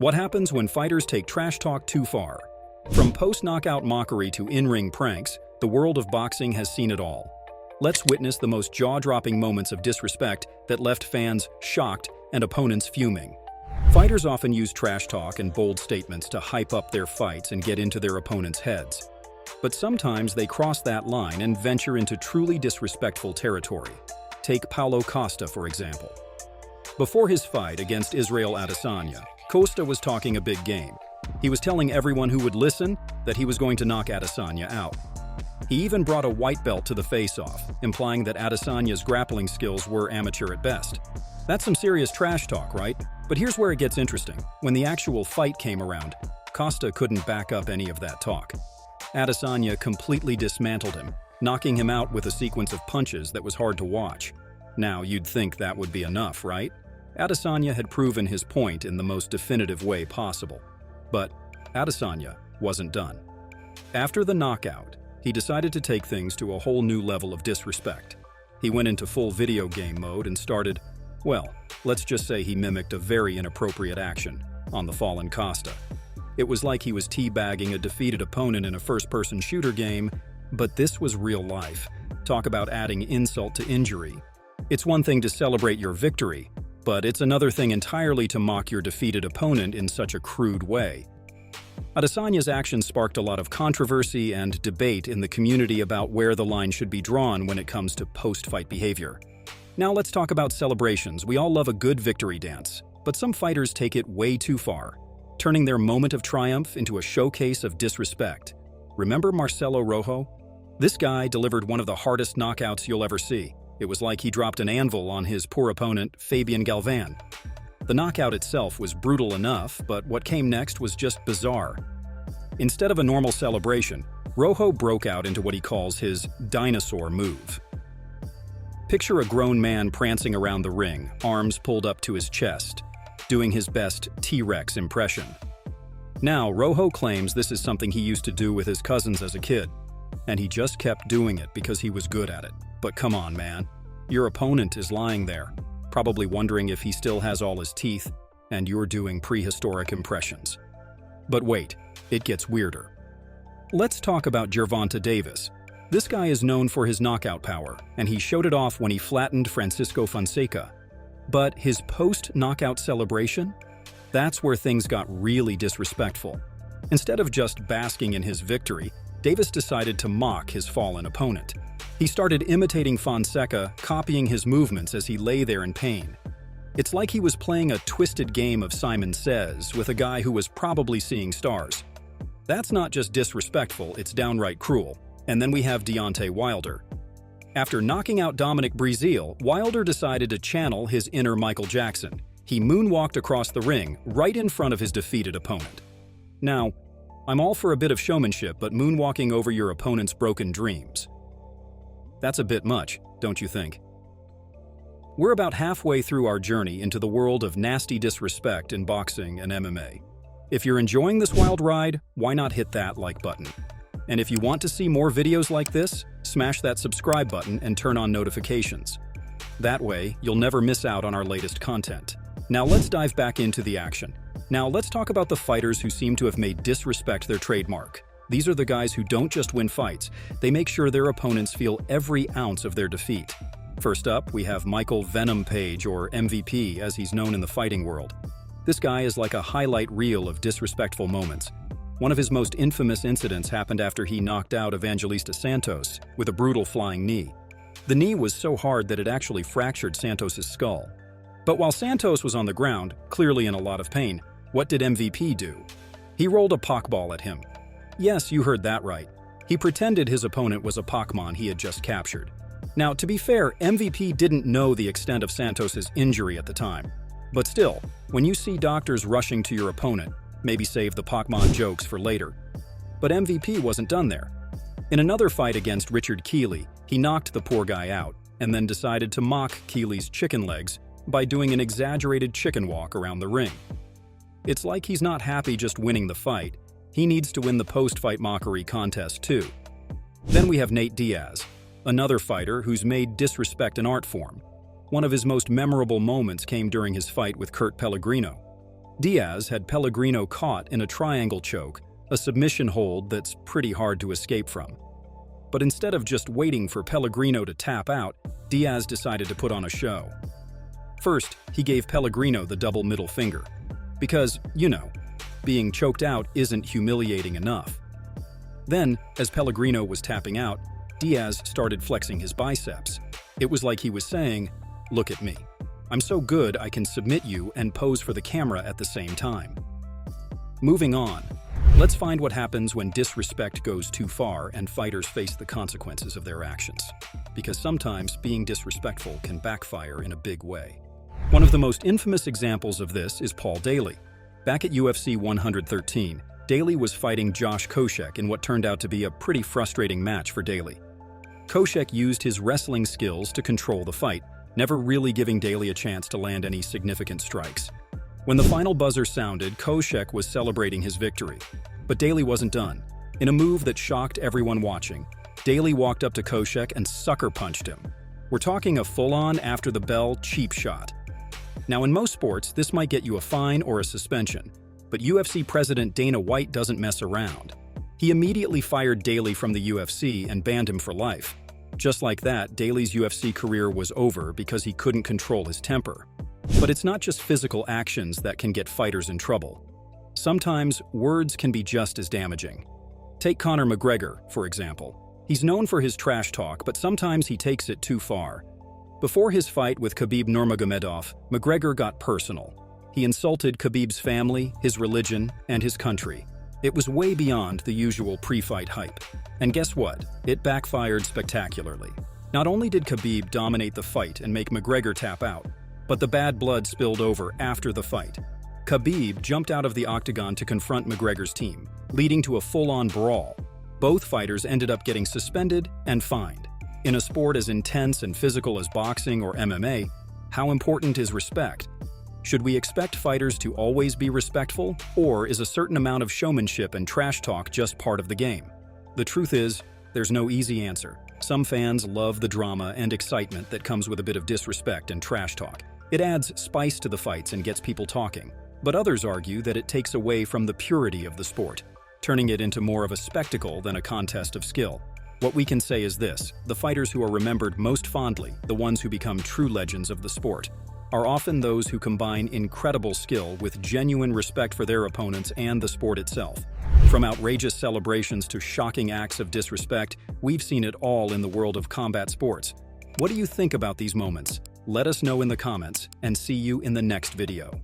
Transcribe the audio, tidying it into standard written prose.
What happens when fighters take trash talk too far? From post-knockout mockery to in-ring pranks, the world of boxing has seen it all. Let's witness the most jaw-dropping moments of disrespect that left fans shocked and opponents fuming. Fighters often use trash talk and bold statements to hype up their fights and get into their opponents' heads. But sometimes they cross that line and venture into truly disrespectful territory. Take Paulo Costa, for example. Before his fight against Israel Adesanya, Costa was talking a big game. He was telling everyone who would listen that he was going to knock Adesanya out. He even brought a white belt to the face-off, implying that Adesanya's grappling skills were amateur at best. That's some serious trash talk, right? But here's where it gets interesting. When the actual fight came around, Costa couldn't back up any of that talk. Adesanya completely dismantled him, knocking him out with a sequence of punches that was hard to watch. Now, you'd think that would be enough, right? Adesanya had proven his point in the most definitive way possible. But Adesanya wasn't done. After the knockout, he decided to take things to a whole new level of disrespect. He went into full video game mode and started, well, let's just say he mimicked a very inappropriate action on the fallen Costa. It was like he was teabagging a defeated opponent in a first-person shooter game, but this was real life. Talk about adding insult to injury. It's one thing to celebrate your victory, but it's another thing entirely to mock your defeated opponent in such a crude way. Adesanya's actions sparked a lot of controversy and debate in the community about where the line should be drawn when it comes to post-fight behavior. Now let's talk about celebrations. We all love a good victory dance, but some fighters take it way too far, turning their moment of triumph into a showcase of disrespect. Remember Marcelo Rojo? This guy delivered one of the hardest knockouts you'll ever see. It was like he dropped an anvil on his poor opponent, Fabian Galvan. The knockout itself was brutal enough, but what came next was just bizarre. Instead of a normal celebration, Rojo broke out into what he calls his dinosaur move. Picture a grown man prancing around the ring, arms pulled up to his chest, doing his best T-Rex impression. Now, Rojo claims this is something he used to do with his cousins as a kid, and he just kept doing it because he was good at it. But come on, man. Your opponent is lying there, probably wondering if he still has all his teeth, and you're doing prehistoric impressions. But wait, it gets weirder. Let's talk about Gervonta Davis. This guy is known for his knockout power, and he showed it off when he flattened Francisco Fonseca. But his post-knockout celebration? That's where things got really disrespectful. Instead of just basking in his victory, Davis decided to mock his fallen opponent. He started imitating Fonseca, copying his movements as he lay there in pain. It's like he was playing a twisted game of Simon Says with a guy who was probably seeing stars. That's not just disrespectful, it's downright cruel. And then we have Deontay Wilder. After knocking out Dominic Breazeale, Wilder decided to channel his inner Michael Jackson. He moonwalked across the ring, right in front of his defeated opponent. Now, I'm all for a bit of showmanship, but moonwalking over your opponent's broken dreams. That's a bit much, don't you think? We're about halfway through our journey into the world of nasty disrespect in boxing and MMA. If you're enjoying this wild ride, why not hit that like button? And if you want to see more videos like this, smash that subscribe button and turn on notifications. That way, you'll never miss out on our latest content. Now let's dive back into the action. Now let's talk about the fighters who seem to have made disrespect their trademark. These are the guys who don't just win fights, they make sure their opponents feel every ounce of their defeat. First up, we have Michael Venom Page, or MVP as he's known in the fighting world. This guy is like a highlight reel of disrespectful moments. One of his most infamous incidents happened after he knocked out Evangelista Santos with a brutal flying knee. The knee was so hard that it actually fractured Santos's skull. But while Santos was on the ground, clearly in a lot of pain, what did MVP do? He rolled a Pokeball at him. Yes, you heard that right. He pretended his opponent was a Pokemon he had just captured. Now, to be fair, MVP didn't know the extent of Santos's injury at the time. But still, when you see doctors rushing to your opponent, maybe save the Pokemon jokes for later. But MVP wasn't done there. In another fight against Richard Keeley, he knocked the poor guy out, and then decided to mock Keeley's chicken legs by doing an exaggerated chicken walk around the ring. It's like he's not happy just winning the fight, he needs to win the post-fight mockery contest too. Then we have Nate Diaz, another fighter who's made disrespect an art form. One of his most memorable moments came during his fight with Kurt Pellegrino. Diaz had Pellegrino caught in a triangle choke, a submission hold that's pretty hard to escape from. But instead of just waiting for Pellegrino to tap out, Diaz decided to put on a show. First, he gave Pellegrino the double middle finger. Because, being choked out isn't humiliating enough. Then, as Pellegrino was tapping out, Diaz started flexing his biceps. It was like he was saying, "Look at me. I'm so good I can submit you and pose for the camera at the same time." Moving on, let's find what happens when disrespect goes too far and fighters face the consequences of their actions. Because sometimes being disrespectful can backfire in a big way. One of the most infamous examples of this is Paul Daley. Back at UFC 113, Daley was fighting Josh Koscheck in what turned out to be a pretty frustrating match for Daley. Koscheck used his wrestling skills to control the fight, never really giving Daley a chance to land any significant strikes. When the final buzzer sounded, Koscheck was celebrating his victory. But Daley wasn't done. In a move that shocked everyone watching, Daley walked up to Koscheck and sucker punched him. We're talking a full-on after-the-bell cheap shot. Now, in most sports, this might get you a fine or a suspension, but UFC President Dana White doesn't mess around. He immediately fired Daley from the UFC and banned him for life. Just like that, Daley's UFC career was over because he couldn't control his temper. But it's not just physical actions that can get fighters in trouble. Sometimes, words can be just as damaging. Take Conor McGregor, for example. He's known for his trash talk, but sometimes he takes it too far. Before his fight with Khabib Nurmagomedov, McGregor got personal. He insulted Khabib's family, his religion, and his country. It was way beyond the usual pre-fight hype. And guess what? It backfired spectacularly. Not only did Khabib dominate the fight and make McGregor tap out, but the bad blood spilled over after the fight. Khabib jumped out of the octagon to confront McGregor's team, leading to a full-on brawl. Both fighters ended up getting suspended and fined. In a sport as intense and physical as boxing or MMA, how important is respect? Should we expect fighters to always be respectful, or is a certain amount of showmanship and trash talk just part of the game? The truth is, there's no easy answer. Some fans love the drama and excitement that comes with a bit of disrespect and trash talk. It adds spice to the fights and gets people talking. But others argue that it takes away from the purity of the sport, turning it into more of a spectacle than a contest of skill. What we can say is this: the fighters who are remembered most fondly, the ones who become true legends of the sport, are often those who combine incredible skill with genuine respect for their opponents and the sport itself. From outrageous celebrations to shocking acts of disrespect, we've seen it all in the world of combat sports. What do you think about these moments? Let us know in the comments, and see you in the next video.